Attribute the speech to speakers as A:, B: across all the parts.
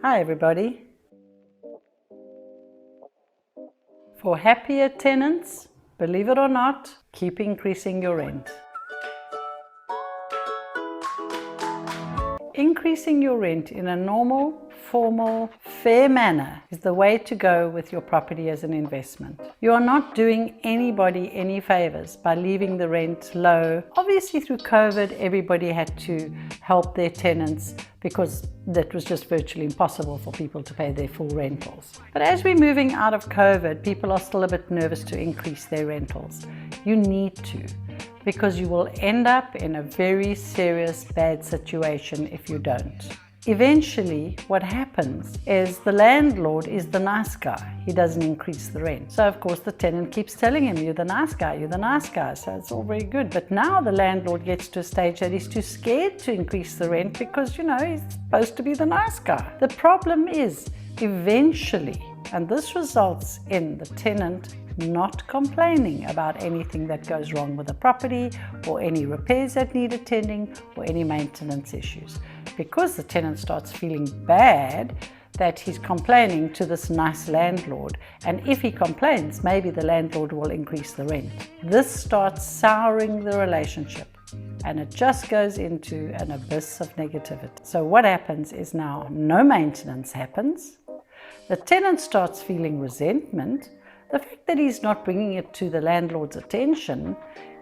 A: Hi everybody. For happier tenants, believe it or not, keep increasing your rent. Increasing your rent in a normal, formal, fair manner is the way to go with your property as an investment. You are not doing anybody any favors by leaving the rent low. Obviously through COVID, everybody had to help their tenants because that was just virtually impossible for people to pay their full rentals. But as we're moving out of COVID, people are still a bit nervous to increase their rentals. You need to, because you will end up in a very serious bad situation if you don't. Eventually, what happens is the landlord is the nice guy. He doesn't increase the rent. So of course the tenant keeps telling him, you're the nice guy, you're the nice guy. So it's all very good. But now the landlord gets to a stage that he's too scared to increase the rent because, he's supposed to be the nice guy. The problem is, eventually, and this results in the tenant not complaining about anything that goes wrong with the property or any repairs that need attending or any maintenance issues. Because the tenant starts feeling bad that he's complaining to this nice landlord, and if he complains, maybe the landlord will increase the rent. This starts souring the relationship and it just goes into an abyss of negativity. So what happens is now no maintenance happens. The tenant starts feeling resentment. The fact that he's not bringing it to the landlord's attention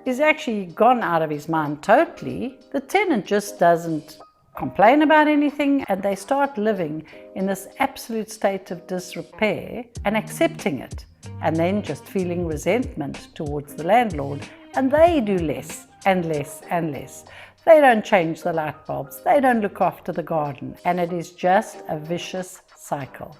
A: is actually gone out of his mind totally. The tenant just doesn't complain about anything, and they start living in this absolute state of disrepair and accepting it, and then just feeling resentment towards the landlord, and they do less and less and less. They don't change the light bulbs, they don't look after the garden, and it is just a vicious cycle.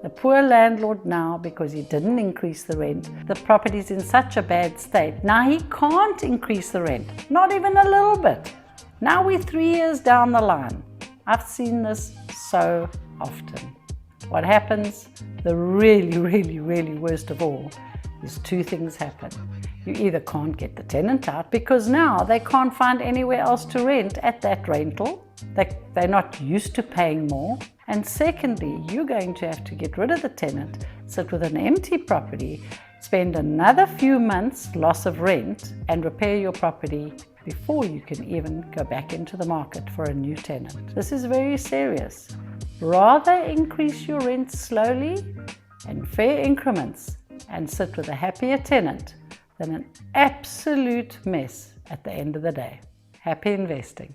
A: The poor landlord now, because he didn't increase the rent, the property's in such a bad state. Now he can't increase the rent, not even a little bit. Now we're 3 years down the line. I've seen this so often. What happens, the really worst of all, is two things happen. You either can't get the tenant out because now they can't find anywhere else to rent at that rental. They're not used to paying more. And secondly, you're going to have to get rid of the tenant, sit with an empty property, spend another few months loss of rent and repair your property before you can even go back into the market for a new tenant. This is very serious. Rather increase your rent slowly in fair increments and sit with a happier tenant than an absolute mess at the end of the day. Happy investing.